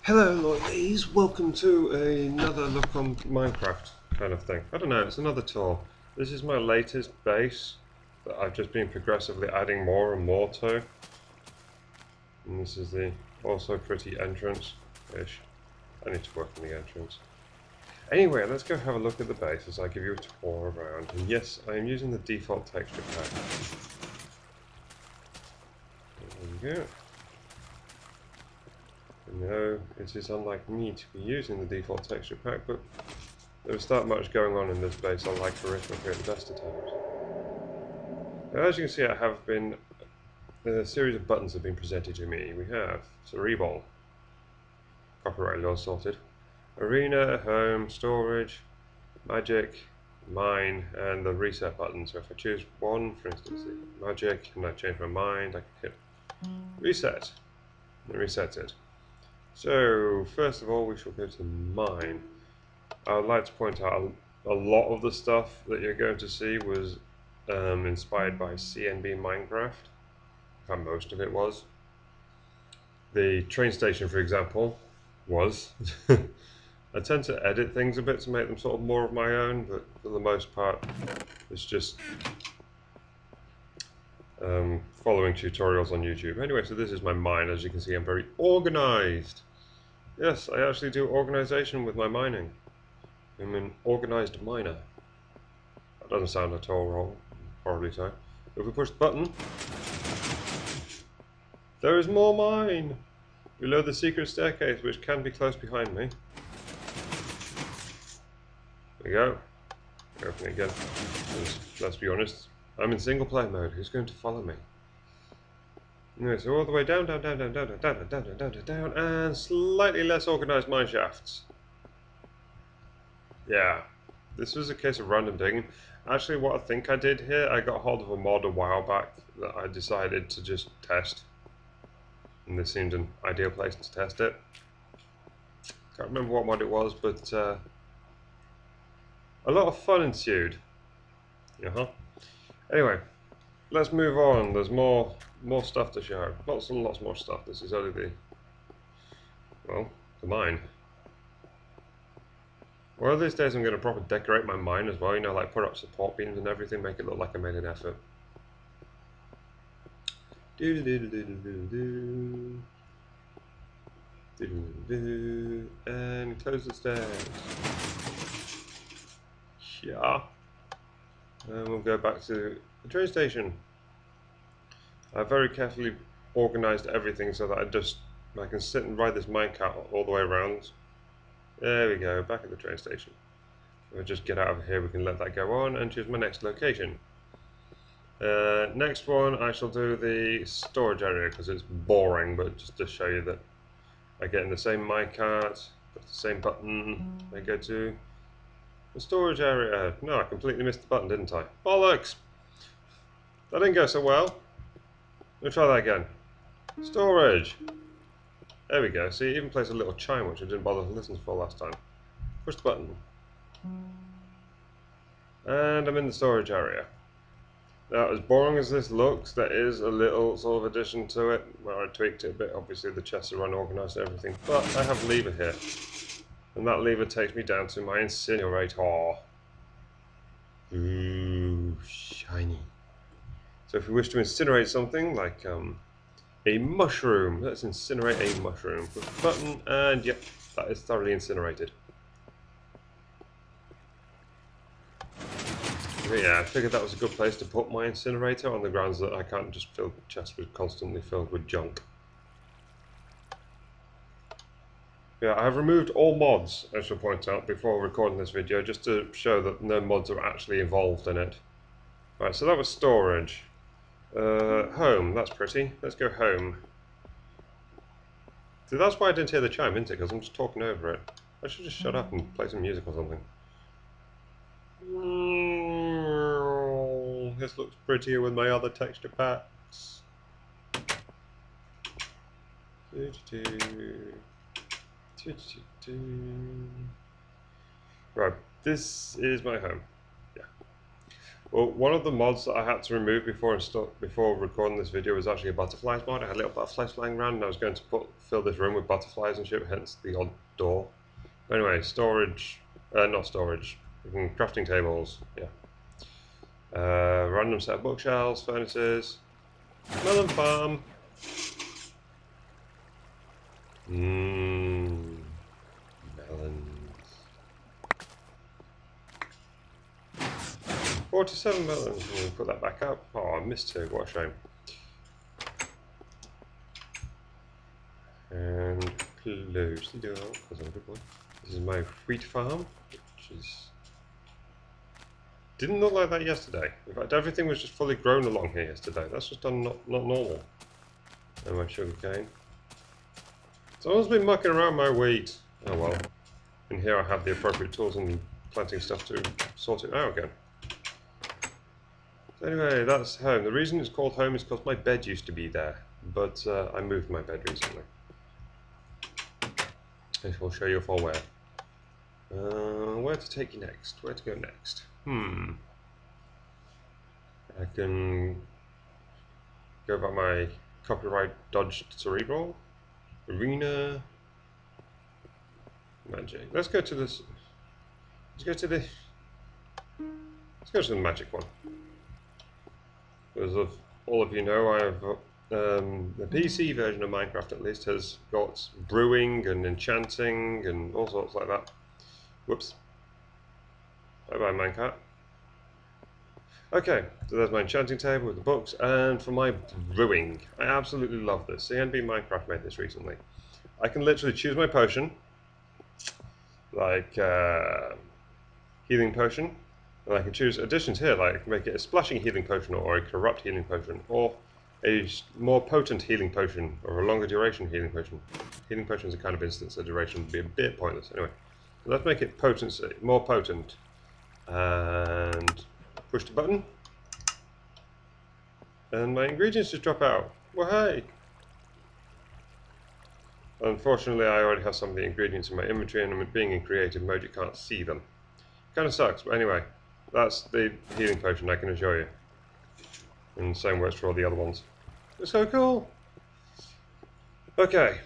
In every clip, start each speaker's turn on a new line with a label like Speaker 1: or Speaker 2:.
Speaker 1: Hello Lloydies, welcome to another look on Minecraft kind of thing. I don't know, it's another tour. This is my latest base that I've just been progressively adding more and more to. And this is the also pretty entrance-ish. I need to work on the entrance. Anyway, let's go have a look at the base as I give you a tour around. And yes, I am using the default texture pack. There we go. No, it is unlike me to be using the default texture pack, but there is that much going on in this base unlike arithmetic at the best of times. Now, as you can see, I have been a series of buttons have been presented to me. We have Cerebral, copyright law sorted, Arena, Home, Storage, Magic, Mine, and the reset button. So if I choose one, for instance, the Magic, and I change my mind, I can hit Reset, and it resets it. So, first of all, we shall go to Mine. I would like to point out a lot of the stuff that you're going to see was inspired by CNB Minecraft. In fact, most of it was. The train station, for example, was. I tend to edit things a bit to make them sort of more of my own, but for the most part, it's just following tutorials on YouTube. Anyway, so this is my mine. As you can see, I'm very organized. Yes, I actually do organization with my mining. I'm an organized miner. That doesn't sound at all wrong. Horribly so. If we push the button, there is more mine! Below the secret staircase, which can be close behind me. There we go. Open it again. Let's be honest, I'm in single player mode. Who's going to follow me? Anyway, so all the way down, down, down, down, down, down, down, down, down, down, down, and slightly less organized mine shafts. Yeah, this was a case of random digging. Actually, what I think I did here, I got hold of a mod a while back that I decided to just test. And this seemed an ideal place to test it. Can't remember what mod it was, but a lot of fun ensued. Anyway, let's move on. There's more stuff to show. Lots and lots more stuff. This is only the mine. One of these days I'm going to proper decorate my mine as well, you know, like put up support beams and everything, make it look like I made an effort. And close the stairs. Yeah. And we'll go back to the train station. I very carefully organised everything so that I can sit and ride this minecart all the way around. There we go, back at the train station. We'll just get out of here, we can let that go on and choose my next location. Next one, I shall do the storage area because it's boring, but just to show you that I get in the same minecart, put the same button, I go to the storage area. No, I completely missed the button, didn't I? Bollocks! That didn't go so well. We'll try that again. Storage! There we go. See, it even plays a little chime, which I didn't bother to listen for last time. Push the button. And I'm in the storage area. Now, as boring as this looks, there is a little sort of addition to it, where I tweaked it a bit. Obviously, the chests are unorganized and everything, but I have a lever here. And that lever takes me down to my incinerator. Ooh, shiny. So if we wish to incinerate something, like a mushroom, let's incinerate a mushroom. Push the button, and yep, that is thoroughly incinerated. Yeah, I figured that was a good place to put my incinerator on the grounds that I can't just fill chests with constantly filled with junk. Yeah, I have removed all mods, I shall point out, before recording this video, just to show that no mods are actually involved in it. Right, so that was storage. Home, that's pretty. Let's go home. See, that's why I didn't hear the chime, isn't it? Because I'm just talking over it. I should just shut up and play some music or something. This looks prettier with my other texture packs. Right, this is my home. Yeah. Well, one of the mods that I had to remove before recording this video was actually a butterflies mod. I had little butterflies flying around, and I was going to fill this room with butterflies and shit, hence the odd door. But anyway, storage, not storage, crafting tables, yeah. Random set of bookshelves, furnaces, melon farm. Melons. 47 melons. I'm going to put that back up. Oh, I missed two. What a shame. And close the door because I'm a good boy. This is my wheat farm, which is didn't look like that yesterday. In fact, everything was just fully grown along here yesterday. That's just done not normal. And my sugar cane. Someone's been mucking around my wheat. Oh well. And here I have the appropriate tools and planting stuff to sort it out again. So anyway, that's home. The reason it's called home is because my bed used to be there, but I moved my bed recently. I will show you for where. Where to take you next? Where to go next? I can go about my copyright dodged cerebral arena magic. Let's go to this. Let's go to the magic one. As of all of you know, I have the PC version of Minecraft at least has got brewing and enchanting and all sorts like that. Whoops. Bye bye Minecraft. Okay, so there's my enchanting table with the books, and for my brewing, I absolutely love this. CNB Minecraft made this recently. I can literally choose my potion, like healing potion, and I can choose additions here, like make it a splashing healing potion, or a corrupt healing potion, or a more potent healing potion, or a longer duration healing potion. Healing potions are kind of instant, so duration would be a bit pointless. Anyway, so let's make it potency, more potent, and push the button, and my ingredients just drop out. Well, hey! Unfortunately, I already have some of the ingredients in my inventory, and being in creative mode, you can't see them. Kind of sucks, but anyway, that's the healing potion, I can assure you. And the same works for all the other ones. It's so cool! Okay,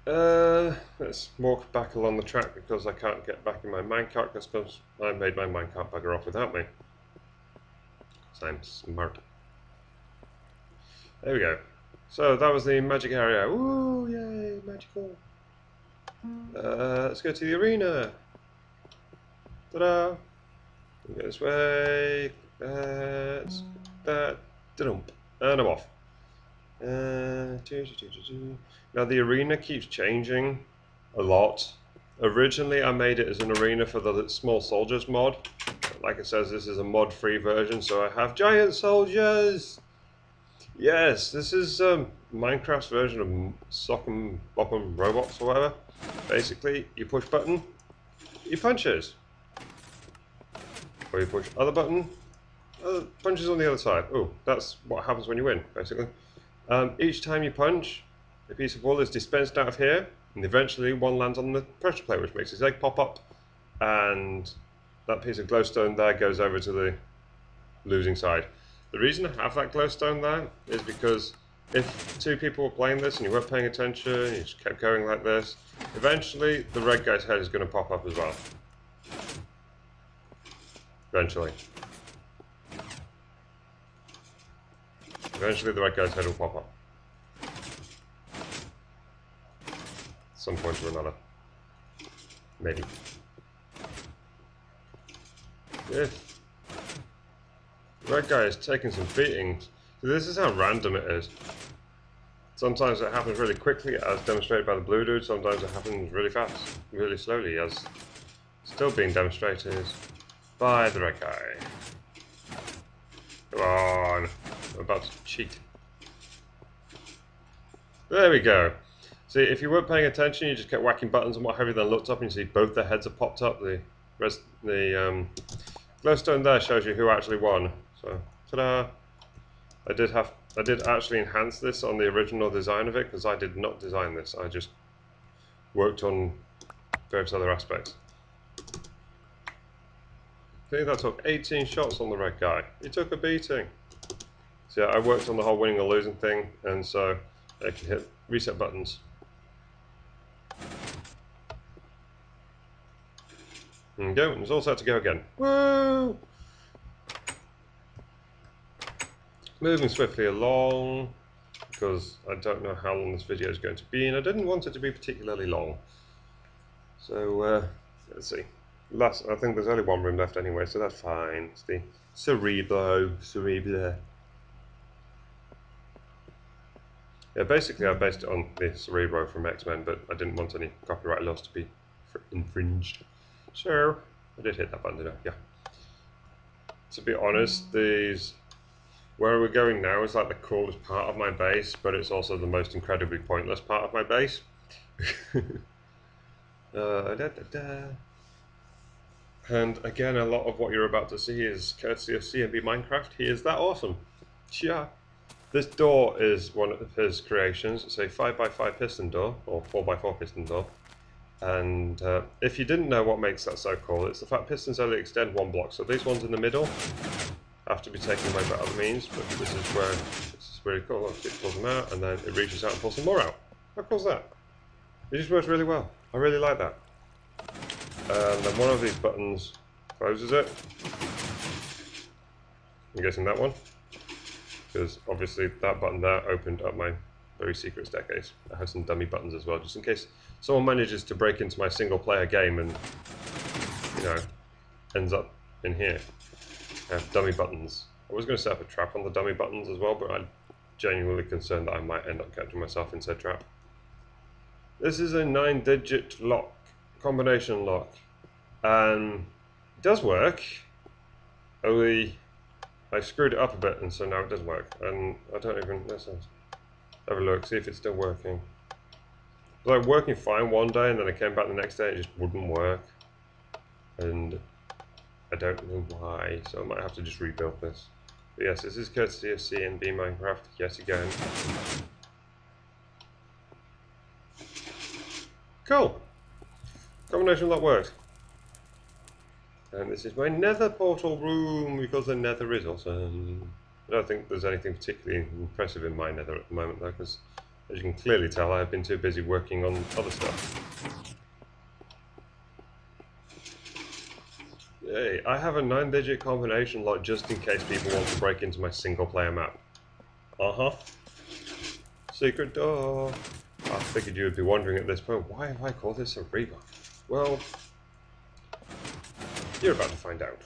Speaker 1: let's walk back along the track because I can't get back in my minecart because I made my minecart bugger off without me. I'm smart. There we go. So that was the magic area. Ooh, yay, magical. Let's go to the arena. Ta-da! Go this way. That's that. And I'm off. Now the arena keeps changing a lot. Originally I made it as an arena for the small soldiers mod. Like it says, this is a mod-free version, so I have giant soldiers! Yes, this is Minecraft's version of Sock'em Bop'em Robots or whatever. Basically, you push button, you punches. Or you push other button, punches on the other side. Oh, that's what happens when you win, basically. Each time you punch, a piece of wool is dispensed out of here, and eventually one lands on the pressure plate, which makes his egg pop up, and that piece of glowstone there goes over to the losing side. The reason I have that glowstone there is because if two people were playing this and you weren't paying attention, you just kept going like this, eventually the red guy's head is going to pop up as well. Eventually. Eventually the red guy's head will pop up. At some point or another. Maybe. Yeah. The red guy is taking some beatings. So this is how random it is. Sometimes it happens really quickly, as demonstrated by the blue dude. Sometimes it happens really fast, really slowly, as still being demonstrated by the red guy. Come on. I'm about to cheat. There we go. See, if you weren't paying attention, you just kept whacking buttons and what have you, then looked up and you see both their heads have popped up. The glowstone there shows you who actually won. So, ta-da! I did actually enhance this on the original design of it, because I did not design this. I just worked on various other aspects. I think that took 18 shots on the red guy. He took a beating. So yeah, I worked on the whole winning or losing thing, and so I can hit reset buttons. And go, and it's all set to go again. Woo! Moving swiftly along, because I don't know how long this video is going to be, and I didn't want it to be particularly long. So, let's see. I think there's only one room left anyway, so that's fine. It's the Cerebro. Yeah, basically I based it on the Cerebro from X-Men, but I didn't want any copyright laws to be infringed. So, I did hit that button, didn't I? Yeah. To be honest, where we're going now is like the coolest part of my base, but it's also the most incredibly pointless part of my base. And again, a lot of what you're about to see is courtesy of CNB Minecraft. He is that awesome. Yeah. This door is one of his creations. It's a 5x5 piston door, or 4x4 piston door. And if you didn't know what makes that so cool, it's the fact pistons only extend one block. So these ones in the middle have to be taken away by other means, but this is really cool. Look, it pulls them out, and then it reaches out and pulls some more out. How cool is that? It just works really well. I really like that. And then one of these buttons closes it. I'm guessing that one, because obviously that button there opened up my very secret staircase. I have some dummy buttons as well, just in case someone manages to break into my single player game and, you know, ends up in here. I have dummy buttons. I was going to set up a trap on the dummy buttons as well, but I'm genuinely concerned that I might end up catching myself in said trap. This is a 9-digit lock, combination lock, and it does work, only I screwed it up a bit, and so now it doesn't work, and I don't even, let's have a look, see if it's still working. It was like working fine one day, and then I came back the next day and it just wouldn't work, and I don't know why, so I might have to just rebuild this. But yes, this is courtesy of CNB Minecraft, yet again. Cool! Combination lock works. And this is my nether portal room, because the nether is awesome. I don't think there's anything particularly impressive in my nether at the moment though, because as you can clearly tell, I've been too busy working on other stuff. Yay, I have a 9-digit combination lock just in case people want to break into my single player map. Uh-huh. Secret door. I figured you would be wondering at this point, why have I called this a Reaver? Well, you're about to find out.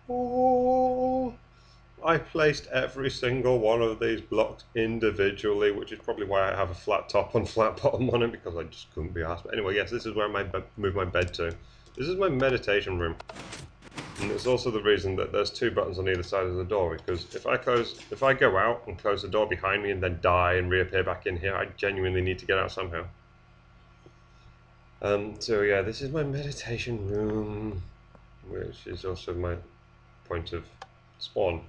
Speaker 1: Oh, I placed every single one of these blocks individually, which is probably why I have a flat top and flat bottom on it, because I just couldn't be asked. But anyway, yes, this is where I move my bed to. This is my meditation room. And it's also the reason that there's 2 buttons on either side of the door, because if I go out and close the door behind me and then die and reappear back in here, I genuinely need to get out somehow. So yeah, this is my meditation room, which is also my point of spawn.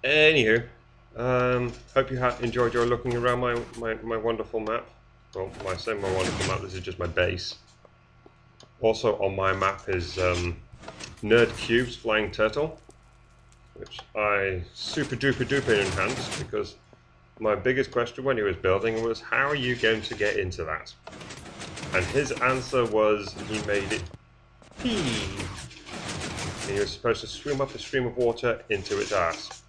Speaker 1: Anywho, hope you enjoyed your looking around my wonderful map. Well, when I say my wonderful map, this is just my base. Also on my map is nerdcubed's flying turtle, which I super duper duper enhanced, because my biggest question when he was building was, how are you going to get into that? And his answer was, he made it pee. And he was supposed to swim up a stream of water into its ass.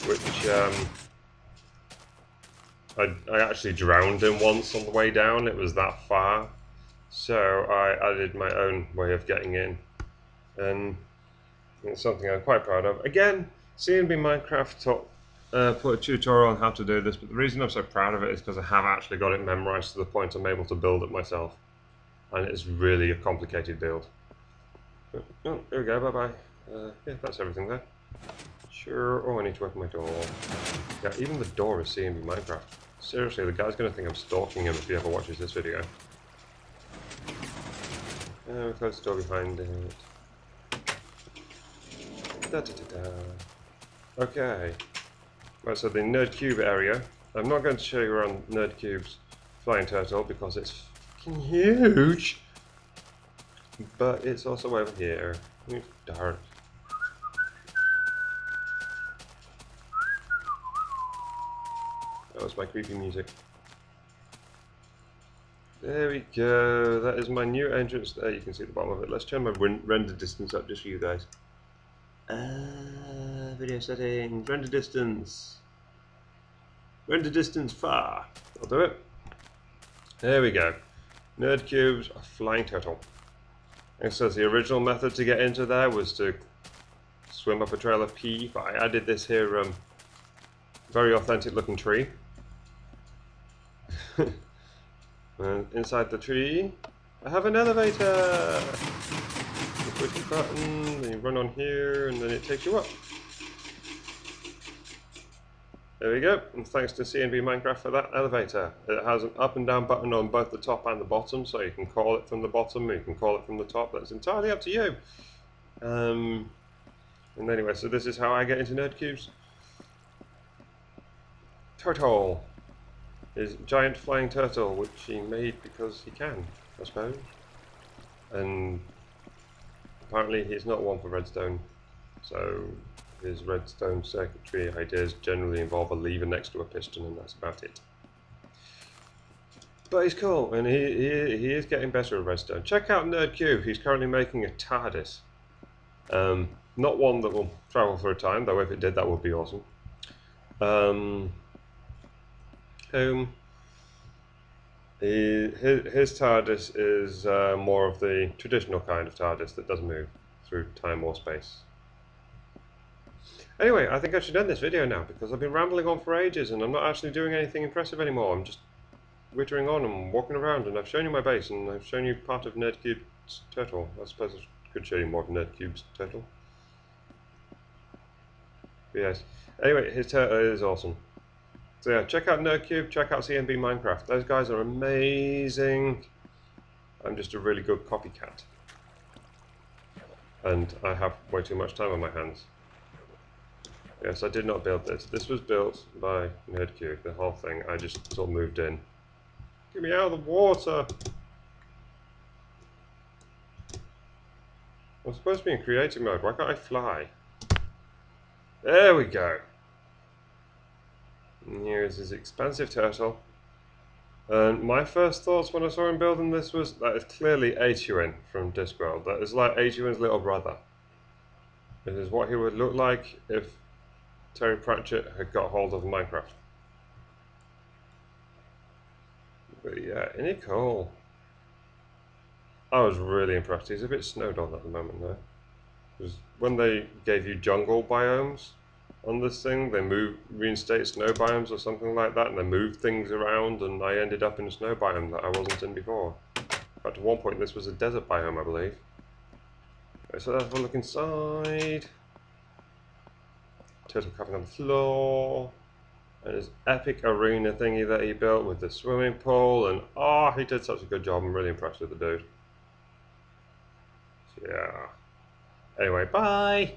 Speaker 1: Which, I actually drowned him once on the way down, it was that far. So I added my own way of getting in. And it's something I'm quite proud of. Again, CNB Minecraft put a tutorial on how to do this, but the reason I'm so proud of it is because I have actually got it memorized to the point I'm able to build it myself. And it's really a complicated build. But, oh, there we go, bye-bye. Yeah, that's everything there. Sure, oh, I need to open my door. Yeah, even the door is CNB Minecraft. Seriously, the guy's going to think I'm stalking him if he ever watches this video. We close the door behind it. Da-da-da-da. Okay. Right, so the nerdcube area. I'm not going to show you around nerdcube's flying turtle because it's fucking huge. But it's also over here. It's dark. That was my creepy music. There we go. That is my new entrance. There, you can see the bottom of it. Let's turn my render distance up just for you guys. Video settings. Render distance. Render distance far. I'll do it. There we go. Nerdcubes, a flying turtle. It says the original method to get into there was to swim up a trail of pee, but I added this here very authentic looking tree. And inside the tree, I have an elevator! You push the button, then you run on here, and then it takes you up. There we go, and thanks to CNB Minecraft for that elevator. It has an up and down button on both the top and the bottom, so you can call it from the bottom, or you can call it from the top. That's entirely up to you. And anyway, so this is how I get into Nerdcubes. Turtle is giant flying turtle, which he made because he can, I suppose. And apparently he's not one for redstone, so his redstone circuitry ideas generally involve a lever next to a piston, and that's about it. But he's cool, and he is getting better at redstone. Check out Nerdcube. He's currently making a TARDIS. Not one that will travel for a time, though if it did, that would be awesome. His TARDIS is more of the traditional kind of TARDIS that does move through time or space. Anyway, I think I should end this video now because I've been rambling on for ages and I'm not actually doing anything impressive anymore. I'm just wittering on and walking around, and I've shown you my base and I've shown you part of Nerdcube's turtle. I suppose I could show you more of Nerdcube's turtle. But yes. Anyway, his turtle is awesome. So yeah, check out Nerdcube, check out CNB Minecraft. Those guys are amazing. I'm just a really good copycat. And I have way too much time on my hands. Yes, I did not build this. This was built by Nerdcube, the whole thing. I just sort of moved in. Get me out of the water! I'm supposed to be in creative mode. Why can't I fly? There we go. And here's his expansive turtle. And my first thoughts when I saw him building this was that is clearly Atuin from Discworld. That is like Atuin's little brother. This is what he would look like if Terry Pratchett had got hold of Minecraft. But yeah, isn't he cool? I was really impressed. He's a bit snowed on at the moment though. Because when they gave you jungle biomes on this thing, they reinstated snow biomes or something like that, and they moved things around, and I ended up in a snow biome that I wasn't in before. In fact, at one point this was a desert biome, I believe. Okay, so let's have a look inside. Turtle coming on the floor. And his epic arena thingy that he built with the swimming pool, and oh, he did such a good job. I'm really impressed with the dude. So, yeah. Anyway, bye!